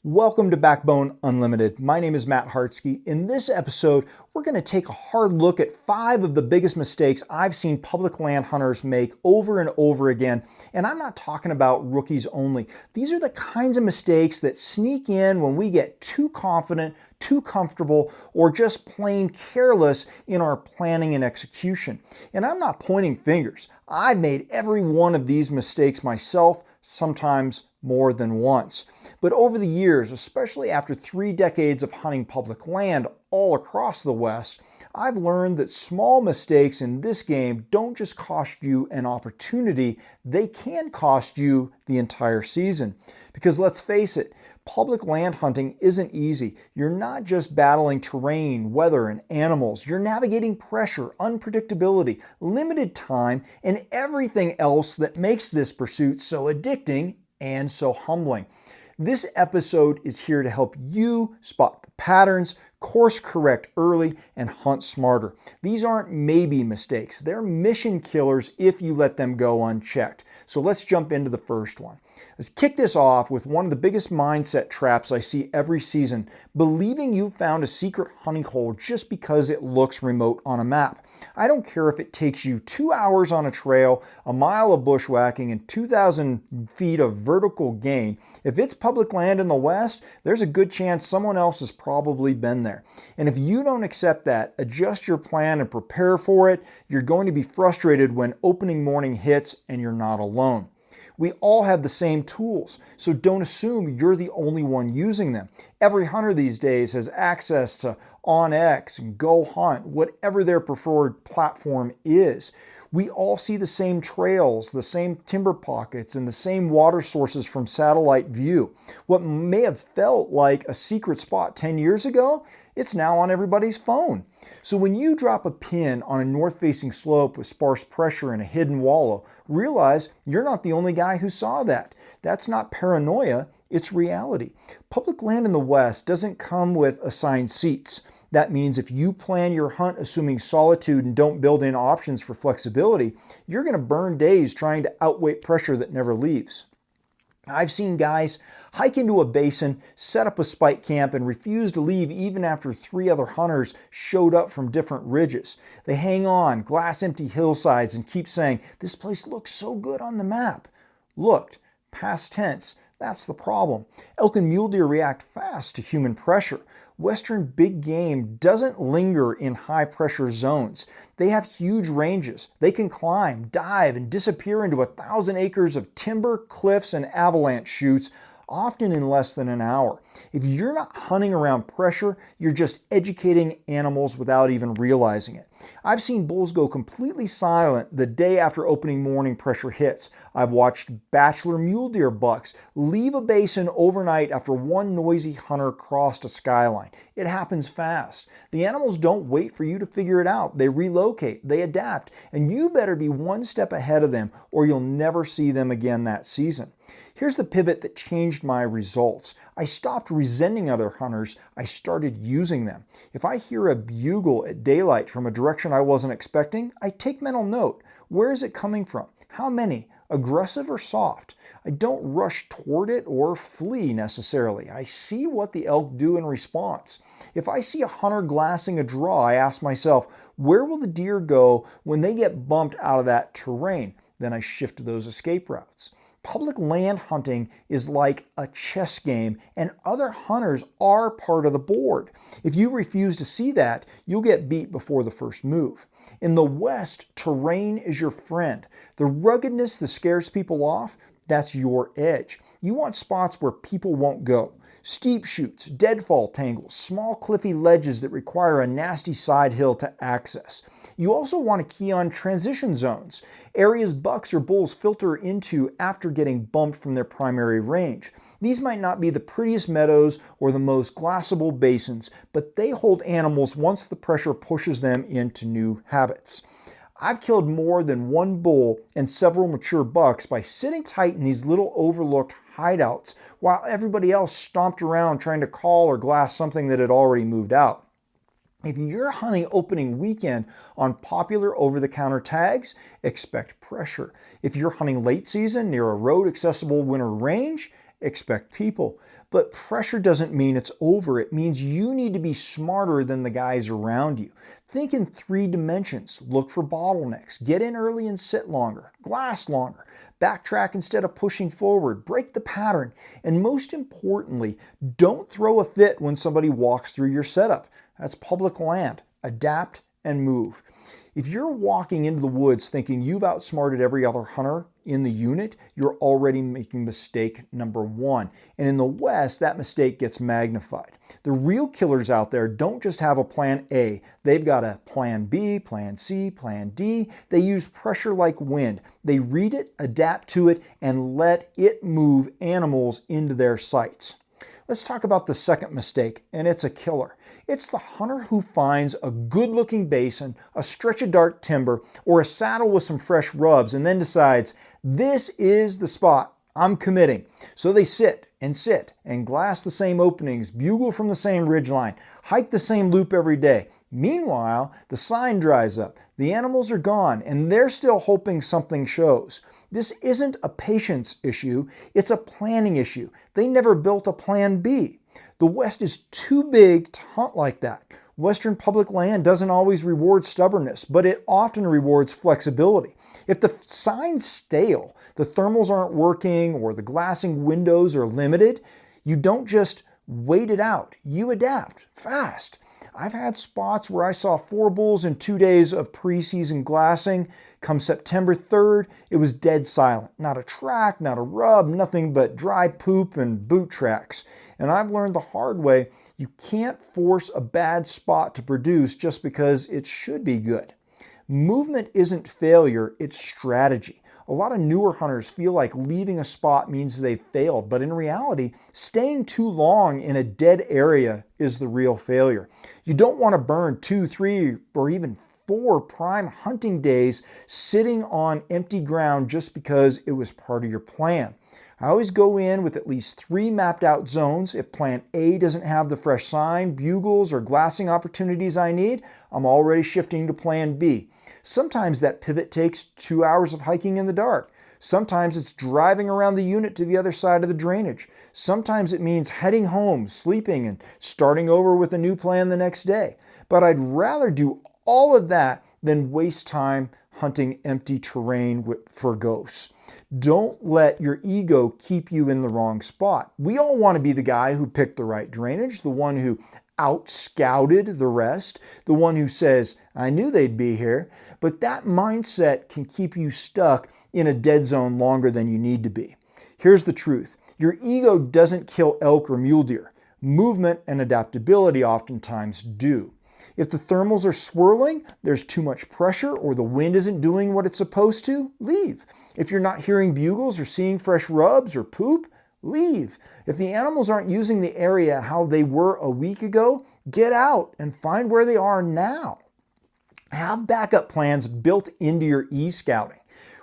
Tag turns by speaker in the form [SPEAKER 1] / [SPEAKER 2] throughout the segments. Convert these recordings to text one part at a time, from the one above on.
[SPEAKER 1] Welcome to Backbone Unlimited. My name is Matt Hartsky. In this episode, we're going to take a hard look at 5 of the biggest mistakes I've seen public land hunters make over and over again. And I'm not talking about rookies only. These are the kinds of mistakes that sneak in when we get too confident, too comfortable, or just plain careless in our planning and execution. And I'm not pointing fingers. I've made every one of these mistakes myself, sometimes more than once. But over the years, especially after 3 decades of hunting public land all across the West, I've learned that small mistakes in this game don't just cost you an opportunity, they can cost you the entire season. Because let's face it, public land hunting isn't easy. You're not just battling terrain, weather, and animals. You're navigating pressure, unpredictability, limited time, and everything else that makes this pursuit so addicting and so humbling. This episode is here to help you spot the patterns, course correct early, and hunt smarter. These aren't maybe mistakes. They're mission killers if you let them go unchecked. So let's jump into the first one. Let's kick this off with one of the biggest mindset traps I see every season, believing you've found a secret hunting hole just because it looks remote on a map. I don't care if it takes you 2 hours on a trail, a mile of bushwhacking, and 2,000 feet of vertical gain. If it's public land in the West, there's a good chance someone else has probably been there. And if you don't accept that, adjust your plan and prepare for it, you're going to be frustrated when opening morning hits and you're not alone. We all have the same tools, so don't assume you're the only one using them. Every hunter these days has access to OnX and Go Hunt, whatever their preferred platform is. We all see the same trails, the same timber pockets, and the same water sources from satellite view. What may have felt like a secret spot 10 years ago, it's now on everybody's phone. So when you drop a pin on a north-facing slope with sparse pressure and a hidden wallow, realize you're not the only guy who saw that. That's not paranoia, it's reality. Public land in the West doesn't come with assigned seats. That means if you plan your hunt assuming solitude and don't build in options for flexibility, you're going to burn days trying to outweight pressure that never leaves. I've seen guys hike into a basin, set up a spike camp, and refuse to leave even after 3 other hunters showed up from different ridges. They hang on glass-empty hillsides and keep saying, "This place looks so good on the map." Looked, past tense. That's the problem. Elk and mule deer react fast to human pressure. Western big game doesn't linger in high pressure zones. They have huge ranges. They can climb, dive, and disappear into 1,000 acres of timber, cliffs, and avalanche chutes, often in less than an hour. If you're not hunting around pressure, you're just educating animals without even realizing it. I've seen bulls go completely silent the day after opening morning pressure hits. I've watched bachelor mule deer bucks leave a basin overnight after one noisy hunter crossed a skyline. It happens fast. The animals don't wait for you to figure it out. They relocate, they adapt, and you better be one step ahead of them or you'll never see them again that season. Here's the pivot that changed my results. I stopped resenting other hunters, I started using them. If I hear a bugle at daylight from a direction I wasn't expecting, I take mental note. Where is it coming from? How many? Aggressive or soft? I don't rush toward it or flee necessarily. I see what the elk do in response. If I see a hunter glassing a draw, I ask myself, where will the deer go when they get bumped out of that terrain? Then I shift to those escape routes. Public land hunting is like a chess game, and other hunters are part of the board. If you refuse to see that, you'll get beat before the first move. In the West, terrain is your friend. The ruggedness that scares people off, that's your edge. You want spots where people won't go. Steep chutes, deadfall tangles, small cliffy ledges that require a nasty side hill to access. You also want to key on transition zones, areas bucks or bulls filter into after getting bumped from their primary range. These might not be the prettiest meadows or the most glassable basins, but they hold animals once the pressure pushes them into new habits. I've killed more than one bull and several mature bucks by sitting tight in these little overlooked hideouts while everybody else stomped around trying to call or glass something that had already moved out. If you're hunting opening weekend on popular over-the-counter tags, expect pressure. If you're hunting late season near a road-accessible winter range, expect people. But pressure doesn't mean it's over. It means you need to be smarter than the guys around you. Think in 3 dimensions. Look for bottlenecks. Get in early and sit longer. Glass longer. Backtrack instead of pushing forward. Break the pattern. And most importantly, don't throw a fit when somebody walks through your setup. That's public land. Adapt and move. If you're walking into the woods thinking you've outsmarted every other hunter in the unit, you're already making mistake number 1. And in the West, that mistake gets magnified. The real killers out there don't just have a plan A. They've got a plan B, plan C, plan D. They use pressure like wind. They read it, adapt to it, and let it move animals into their sights. Let's talk about the second mistake, and it's a killer. It's the hunter who finds a good-looking basin, a stretch of dark timber, or a saddle with some fresh rubs and then decides, this is the spot, I'm committing. So they sit and glass the same openings, bugle from the same ridgeline, hike the same loop every day. Meanwhile, the sign dries up, the animals are gone, and they're still hoping something shows. This isn't a patience issue, it's a planning issue. They never built a plan B. The West is too big to hunt like that. Western public land doesn't always reward stubbornness, but it often rewards flexibility. If the sign's stale, the thermals aren't working, or the glassing windows are limited, you don't just wait it out. You adapt fast. I've had spots where I saw 4 bulls in 2 days of preseason glassing. Come September 3rd, it was dead silent. Not a track, not a rub, nothing but dry poop and boot tracks. And I've learned the hard way, you can't force a bad spot to produce just because it should be good. Movement isn't failure, it's strategy. A lot of newer hunters feel like leaving a spot means they've failed, but in reality, staying too long in a dead area is the real failure. You don't want to burn 2, 3, or even 4 prime hunting days sitting on empty ground just because it was part of your plan. I always go in with at least 3 mapped out zones. If plan A doesn't have the fresh sign, bugles, or glassing opportunities I need, I'm already shifting to plan B. Sometimes that pivot takes 2 hours of hiking in the dark. Sometimes it's driving around the unit to the other side of the drainage. Sometimes it means heading home, sleeping, and starting over with a new plan the next day. But I'd rather do all of that than waste time hunting empty terrain for ghosts. Don't let your ego keep you in the wrong spot. We all want to be the guy who picked the right drainage, the one who out-scouted the rest, the one who says, I knew they'd be here. But that mindset can keep you stuck in a dead zone longer than you need to be. Here's the truth. Your ego doesn't kill elk or mule deer. Movement and adaptability oftentimes do. If the thermals are swirling, there's too much pressure, or the wind isn't doing what it's supposed to, leave. If you're not hearing bugles or seeing fresh rubs or poop, leave. If the animals aren't using the area how they were a week ago, get out and find where they are now. Have backup plans built into your e-scouting.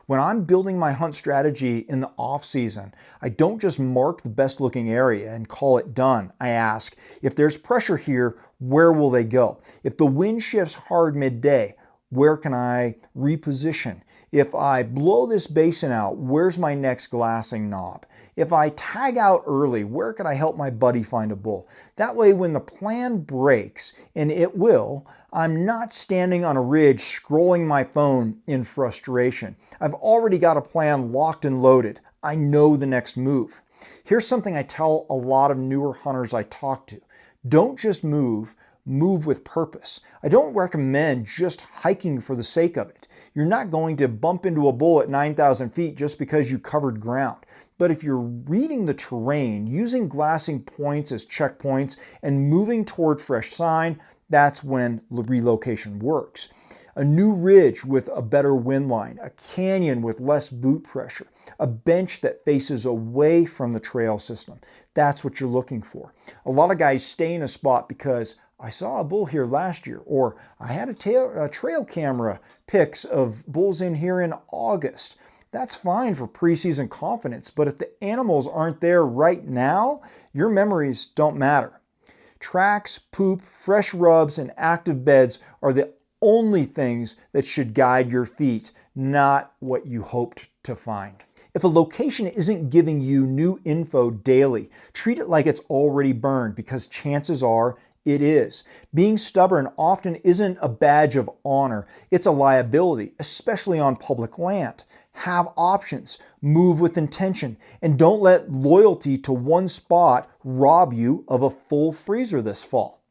[SPEAKER 1] When I'm building my hunt strategy in the off season, I don't just mark the best looking area and call it done. I ask, if there's pressure here, where will they go? If the wind shifts hard midday, where can I reposition? If I blow this basin out, where's my next glassing knob? If I tag out early, where can I help my buddy find a bull? That way, when the plan breaks, and it will, I'm not standing on a ridge scrolling my phone in frustration. I've already got a plan locked and loaded. I know the next move. Here's something I tell a lot of newer hunters I talk to. Don't just move with purpose. I don't recommend just hiking for the sake of it. You're not going to bump into a bull at 9,000 feet just because you covered ground. But if you're reading the terrain, using glassing points as checkpoints, and moving toward fresh sign, that's when relocation works. A new ridge with a better wind line, a canyon with less boot pressure, a bench that faces away from the trail system. That's what you're looking for. A lot of guys stay in a spot because I saw a bull here last year, or I had a trail camera pics of bulls in here in August. That's fine for preseason confidence, but if the animals aren't there right now, your memories don't matter. Tracks, poop, fresh rubs, and active beds are the only things that should guide your feet, not what you hoped to find. If a location isn't giving you new info daily, treat it like it's already burned, because chances are it is. Being stubborn often isn't a badge of honor, it's a liability, especially on public land. Have options, move with intention, and don't let loyalty to one spot rob you of a full freezer this fall.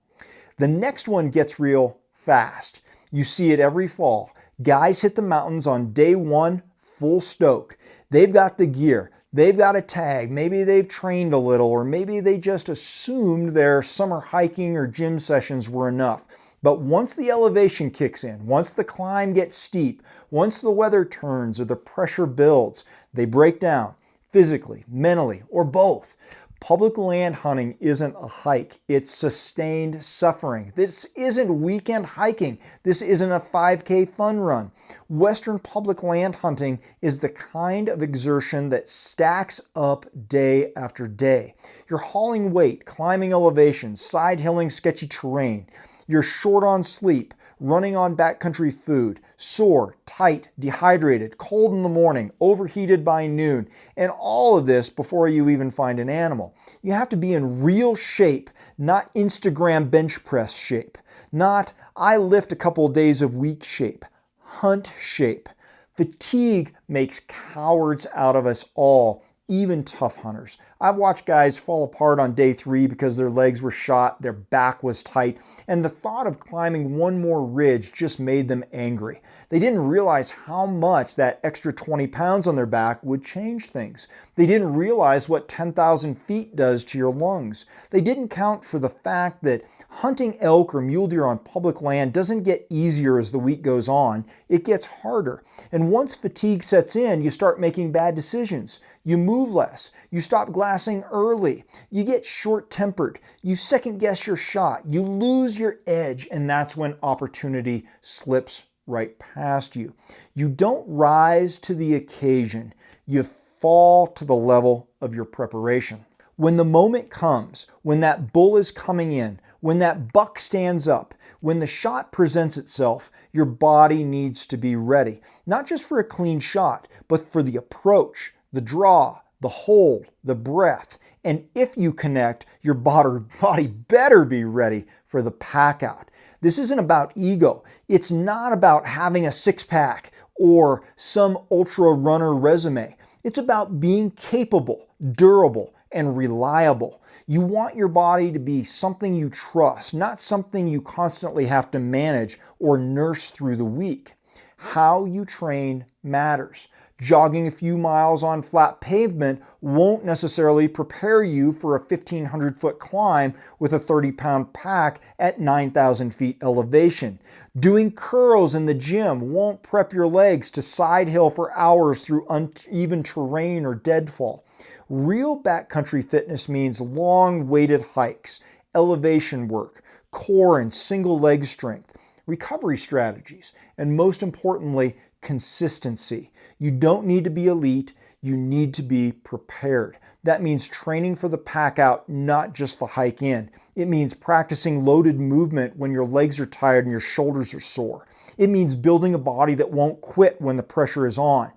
[SPEAKER 1] The next one gets real fast. You see it every fall. Guys hit the mountains on day one, full stoke. They've got the gear, they've got a tag, maybe they've trained a little, or maybe they just assumed their summer hiking or gym sessions were enough. But once the elevation kicks in, once the climb gets steep, once the weather turns or the pressure builds, they break down physically, mentally, or both. Public land hunting isn't a hike, it's sustained suffering. This isn't weekend hiking. This isn't a 5K fun run. Western public land hunting is the kind of exertion that stacks up day after day. You're hauling weight, climbing elevations, side-hilling sketchy terrain. You're short on sleep, running on backcountry food, sore, tight, dehydrated, cold in the morning, overheated by noon, and all of this before you even find an animal. You have to be in real shape, not Instagram bench press shape, not I lift a couple of days of week shape, hunt shape. Fatigue makes cowards out of us all, even tough hunters. I've watched guys fall apart on day 3 because their legs were shot, their back was tight, and the thought of climbing one more ridge just made them angry. They didn't realize how much that extra 20 pounds on their back would change things. They didn't realize what 10,000 feet does to your lungs. They didn't count for the fact that hunting elk or mule deer on public land doesn't get easier as the week goes on. It gets harder. And once fatigue sets in, you start making bad decisions. You move less. You stop glassing early. You get short-tempered. You second-guess your shot. You lose your edge, and that's when opportunity slips right past you. You don't rise to the occasion. You fall to the level of your preparation. When the moment comes, when that bull is coming in, when that buck stands up, when the shot presents itself, your body needs to be ready. Not just for a clean shot, but for the approach, the draw, the hold, the breath. And if you connect, your body better be ready for the pack out. This isn't about ego. It's not about having a six-pack or some ultra runner resume. It's about being capable, durable, and reliable. You want your body to be something you trust, not something you constantly have to manage or nurse through the week. How you train matters. Jogging a few miles on flat pavement won't necessarily prepare you for a 1,500-foot climb with a 30-pound pack at 9,000 feet elevation. Doing curls in the gym won't prep your legs to side hill for hours through uneven terrain or deadfall. Real backcountry fitness means long weighted hikes, elevation work, core and single leg strength, recovery strategies, and most importantly, consistency. You don't need to be elite, you need to be prepared. That means training for the pack out, not just the hike in. It means practicing loaded movement when your legs are tired and your shoulders are sore. It means building a body that won't quit when the pressure is on.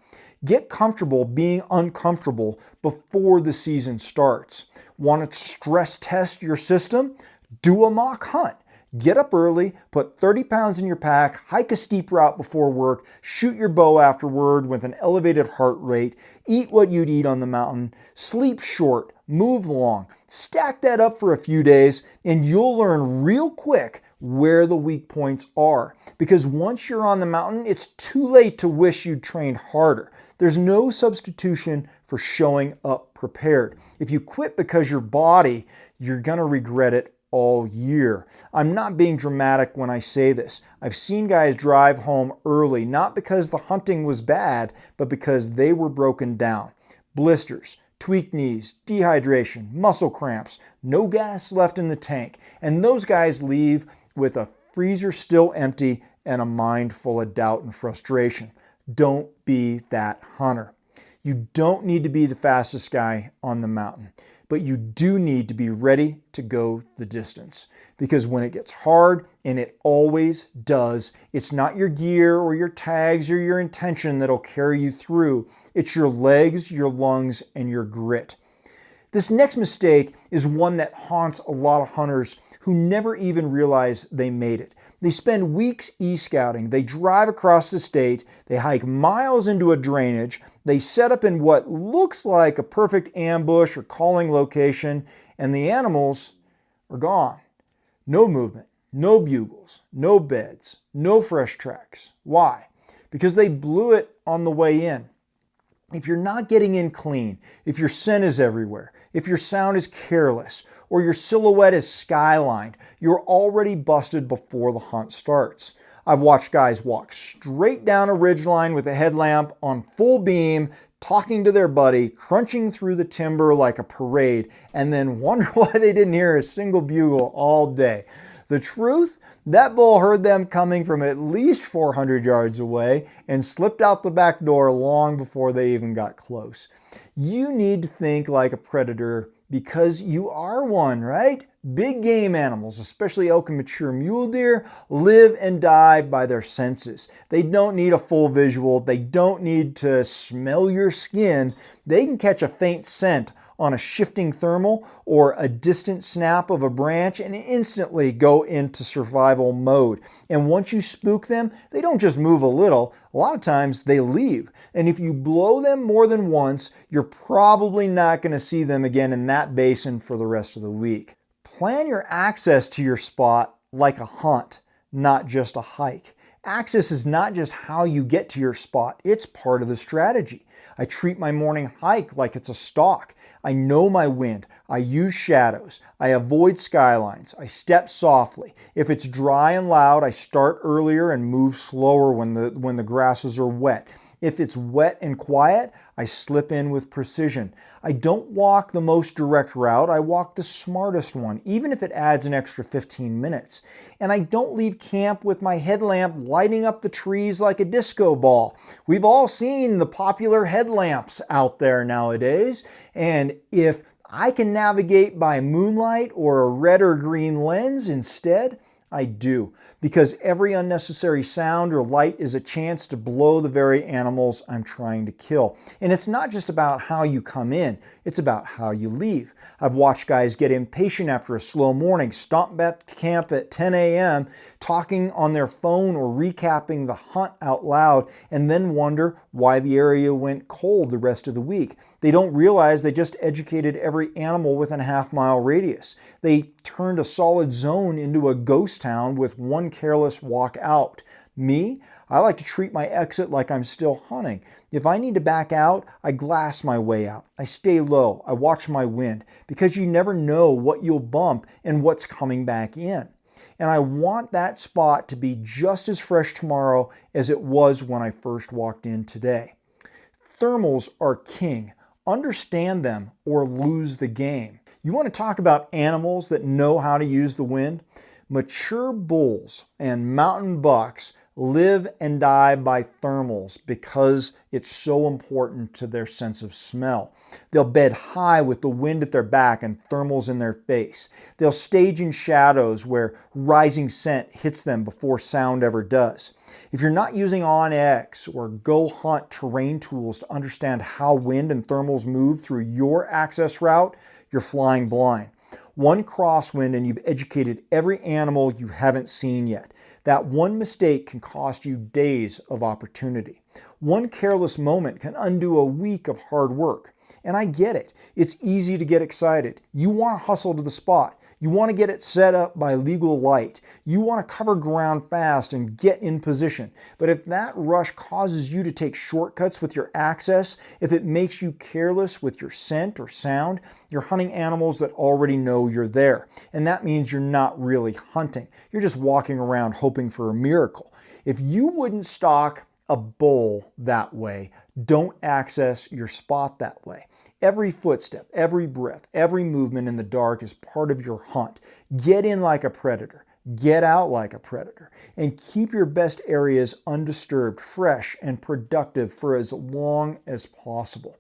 [SPEAKER 1] Get comfortable being uncomfortable before the season starts. Want to stress test your system? Do a mock hunt. Get up early, put 30 pounds in your pack, hike a steep route before work, shoot your bow afterward with an elevated heart rate, eat what you'd eat on the mountain, sleep short, move long, stack that up for a few days, and you'll learn real quick where the weak points are. Because once you're on the mountain, it's too late to wish you'd trained harder. There's no substitution for showing up prepared. If you quit because your body, you're gonna regret it all year. I'm not being dramatic when I say this. I've seen guys drive home early, not because the hunting was bad, but because they were broken down. Blisters, tweaked knees, dehydration, muscle cramps, no gas left in the tank. And those guys leave with a freezer still empty and a mind full of doubt and frustration. Don't be that hunter. You don't need to be the fastest guy on the mountain, but you do need to be ready to go the distance. Because when it gets hard, and it always does, it's not your gear or your tags or your intention that'll carry you through. It's your legs, your lungs, and your grit. This next mistake is one that haunts a lot of hunters who never even realize they made it. They spend weeks e-scouting, they drive across the state, they hike miles into a drainage, they set up in what looks like a perfect ambush or calling location, and the animals are gone. No movement, no bugles, no beds, no fresh tracks. Why? Because they blew it on the way in. If you're not getting in clean, if your scent is everywhere, if your sound is careless, or your silhouette is skylined, you're already busted before the hunt starts. I've watched guys walk straight down a ridgeline with a headlamp on full beam, talking to their buddy, crunching through the timber like a parade, and then wonder why they didn't hear a single bugle all day. The truth? That bull heard them coming from at least 400 yards away and slipped out the back door long before they even got close. You need to think like a predator because you are one, right? Big game animals, especially elk and mature mule deer, live and die by their senses. They don't need a full visual. They don't need to smell your skin. They can catch a faint scent on a shifting thermal or a distant snap of a branch and instantly go into survival mode. And once you spook them, they don't just move a little. A lot of times they leave. And if you blow them more than once, you're probably not going to see them again in that basin for the rest of the week. Plan your access to your spot like a hunt, not just a hike. Access is not just how you get to your spot, it's part of the strategy. I treat my morning hike like it's a stalk. I know my wind. I use shadows. I avoid skylines. I step softly. If it's dry and loud, I start earlier and move slower when the grasses are wet. If it's wet and quiet, I slip in with precision. I don't walk the most direct route, I walk the smartest one, even if it adds an extra 15 minutes. And I don't leave camp with my headlamp lighting up the trees like a disco ball. We've all seen the popular headlamps out there nowadays, and if I can navigate by moonlight or a red or green lens instead, I do, because every unnecessary sound or light is a chance to blow the very animals I'm trying to kill. And it's not just about how you come in, it's about how you leave. I've watched guys get impatient after a slow morning, stomp back to camp at 10 a.m., talking on their phone or recapping the hunt out loud, and then wonder why the area went cold the rest of the week. They don't realize they just educated every animal within a half-mile radius. They turned a solid zone into a ghost town with one careless walk out. Me, I like to treat my exit like I'm still hunting. If I need to back out, I glass my way out. I stay low. I watch my wind because you never know what you'll bump and what's coming back in. And I want that spot to be just as fresh tomorrow as it was when I first walked in today. Thermals are king. Understand them or lose the game. You want to talk about animals that know how to use the wind? Mature bulls and mountain bucks live and die by thermals because it's so important to their sense of smell. They'll bed high with the wind at their back and thermals in their face. They'll stage in shadows where rising scent hits them before sound ever does. If you're not using OnX or Go Hunt terrain tools to understand how wind and thermals move through your access route, you're flying blind. One crosswind and you've educated every animal you haven't seen yet. That one mistake can cost you days of opportunity. One careless moment can undo a week of hard work. And I get it. It's easy to get excited. You want to hustle to the spot. You want to get it set up by legal light. You want to cover ground fast and get in position. But if that rush causes you to take shortcuts with your access, if it makes you careless with your scent or sound, you're hunting animals that already know you're there. And that means you're not really hunting. You're just walking around hoping for a miracle. If you wouldn't stalk a bull that way, don't access your spot that way. Every footstep, every breath, every movement in the dark is part of your hunt. Get in like a predator. Get out like a predator. And keep your best areas undisturbed, fresh, and productive for as long as possible.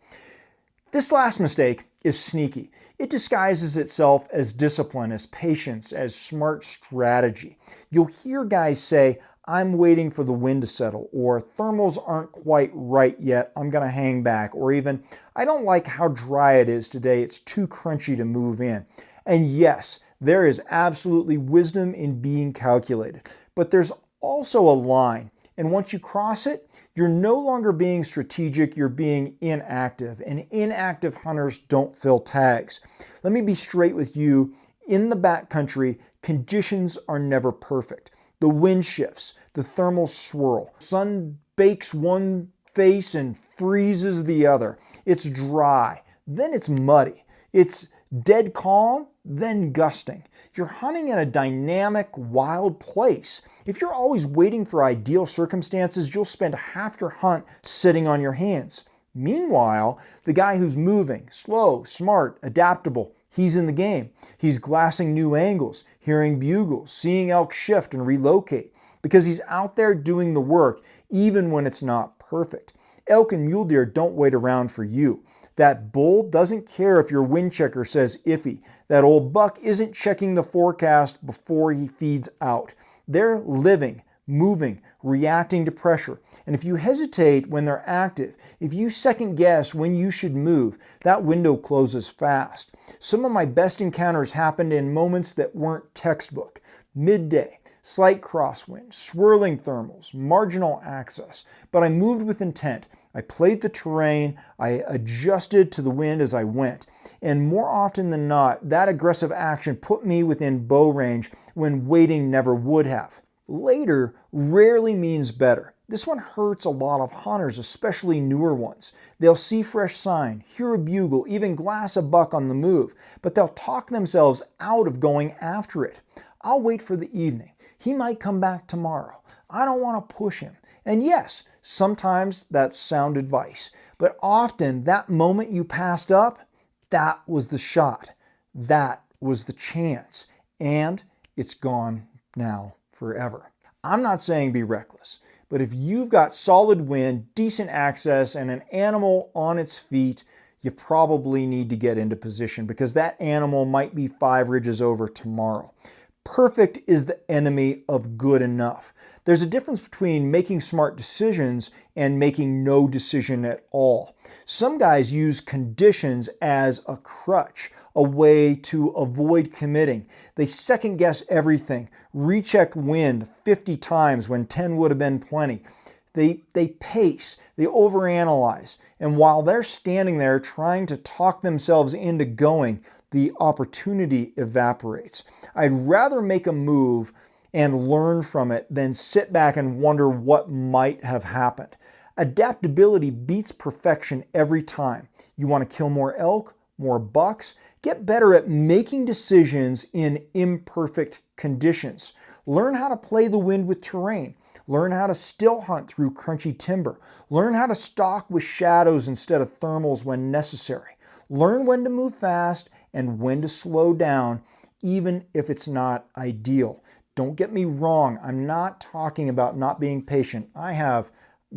[SPEAKER 1] This last mistake is sneaky. It disguises itself as discipline, as patience, as smart strategy. You'll hear guys say, I'm waiting for the wind to settle, or thermals aren't quite right yet, I'm going to hang back, or even, I don't like how dry it is today, it's too crunchy to move in. And yes, there is absolutely wisdom in being calculated, but there's also a line, and once you cross it, you're no longer being strategic, you're being inactive, and inactive hunters don't fill tags. Let me be straight with you, in the backcountry, conditions are never perfect. The wind shifts, the thermals swirl, sun bakes one face and freezes the other. It's dry, then it's muddy. It's dead calm, then gusting. You're hunting in a dynamic, wild place. If you're always waiting for ideal circumstances, you'll spend half your hunt sitting on your hands. Meanwhile, the guy who's moving, slow, smart, adaptable, he's in the game. He's glassing new angles, hearing bugles, seeing elk shift and relocate, because he's out there doing the work even when it's not perfect. Elk and mule deer don't wait around for you. That bull doesn't care if your wind checker says iffy. That old buck isn't checking the forecast before he feeds out. They're living, moving, reacting to pressure. And if you hesitate when they're active, if you second guess when you should move, that window closes fast. Some of my best encounters happened in moments that weren't textbook. Midday, slight crosswind, swirling thermals, marginal access. But I moved with intent. I played the terrain, I adjusted to the wind as I went. And more often than not, that aggressive action put me within bow range when waiting never would have. Later rarely means better. This one hurts a lot of hunters, especially newer ones. They'll see fresh sign, hear a bugle, even glass a buck on the move, but they'll talk themselves out of going after it. I'll wait for the evening. He might come back tomorrow. I don't want to push him. And yes, sometimes that's sound advice, but often that moment you passed up, that was the shot. That was the chance. And it's gone now forever. I'm not saying be reckless, but if you've got solid wind, decent access, and an animal on its feet, you probably need to get into position because that animal might be 5 ridges over tomorrow. Perfect is the enemy of good enough. There's a difference between making smart decisions and making no decision at all. Some guys use conditions as a crutch, a way to avoid committing. They second guess everything, recheck wind 50 times when 10 would have been plenty. They pace, they overanalyze, and while they're standing there trying to talk themselves into going, the opportunity evaporates. I'd rather make a move and learn from it than sit back and wonder what might have happened. Adaptability beats perfection every time. You want to kill more elk, more bucks? Get better at making decisions in imperfect conditions. Learn how to play the wind with terrain. Learn how to still hunt through crunchy timber. Learn how to stalk with shadows instead of thermals when necessary. Learn when to move fast and when to slow down, even if it's not ideal. Don't get me wrong, I'm not talking about not being patient. I have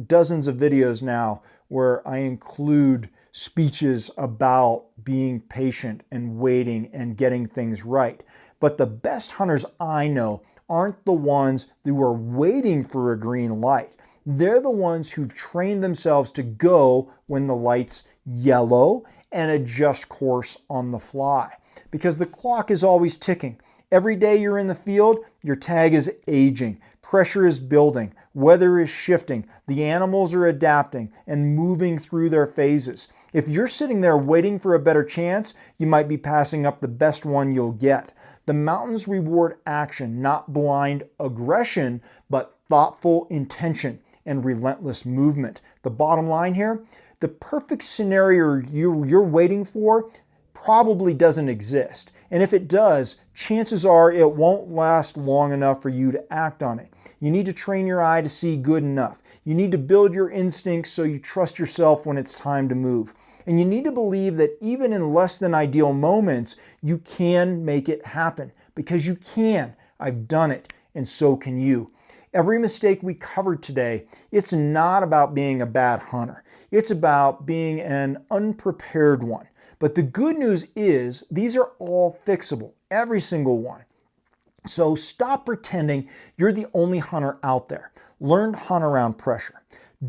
[SPEAKER 1] dozens of videos now where I include speeches about being patient and waiting and getting things right. But the best hunters I know aren't the ones who are waiting for a green light. They're the ones who've trained themselves to go when the light's yellow and adjust course on the fly. Because the clock is always ticking. Every day you're in the field, your tag is aging, pressure is building, weather is shifting, the animals are adapting and moving through their phases. If you're sitting there waiting for a better chance, you might be passing up the best one you'll get. The mountains reward action, not blind aggression, but thoughtful intention and relentless movement. The bottom line here, the perfect scenario you're waiting for probably doesn't exist. And if it does, chances are it won't last long enough for you to act on it. You need to train your eye to see good enough. You need to build your instincts so you trust yourself when it's time to move. And you need to believe that even in less than ideal moments, you can make it happen. Because you can. I've done it, and so can you. every mistake we covered today, it's not about being a bad hunter. It's about being an unprepared one. But the good news is these are all fixable, every single one. So stop pretending you're the only hunter out there. Learn to hunt around pressure.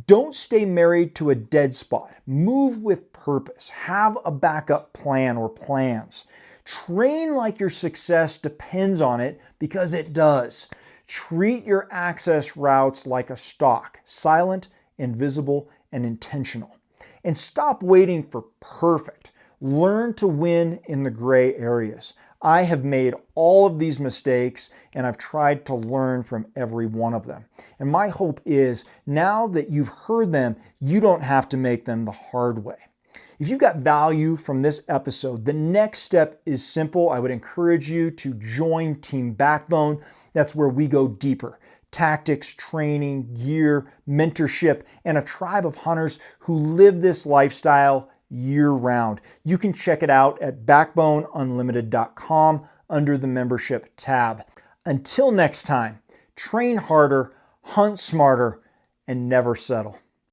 [SPEAKER 1] Don't stay married to a dead spot. Move with purpose. Have a backup plan or plans. Train like your success depends on it, because it does. Treat your access routes like a stalk, silent, invisible, and intentional. And stop waiting for perfect. Learn to win in the gray areas. I have made all of these mistakes, and I've tried to learn from every one of them. And my hope is, now that you've heard them, you don't have to make them the hard way. If you got value from this episode, the next step is simple. I would encourage you to join Team Backbone. That's where we go deeper. Tactics, training, gear, mentorship, and a tribe of hunters who live this lifestyle year-round. You can check it out at backboneunlimited.com under the membership tab. Until next time, train harder, hunt smarter, and never settle.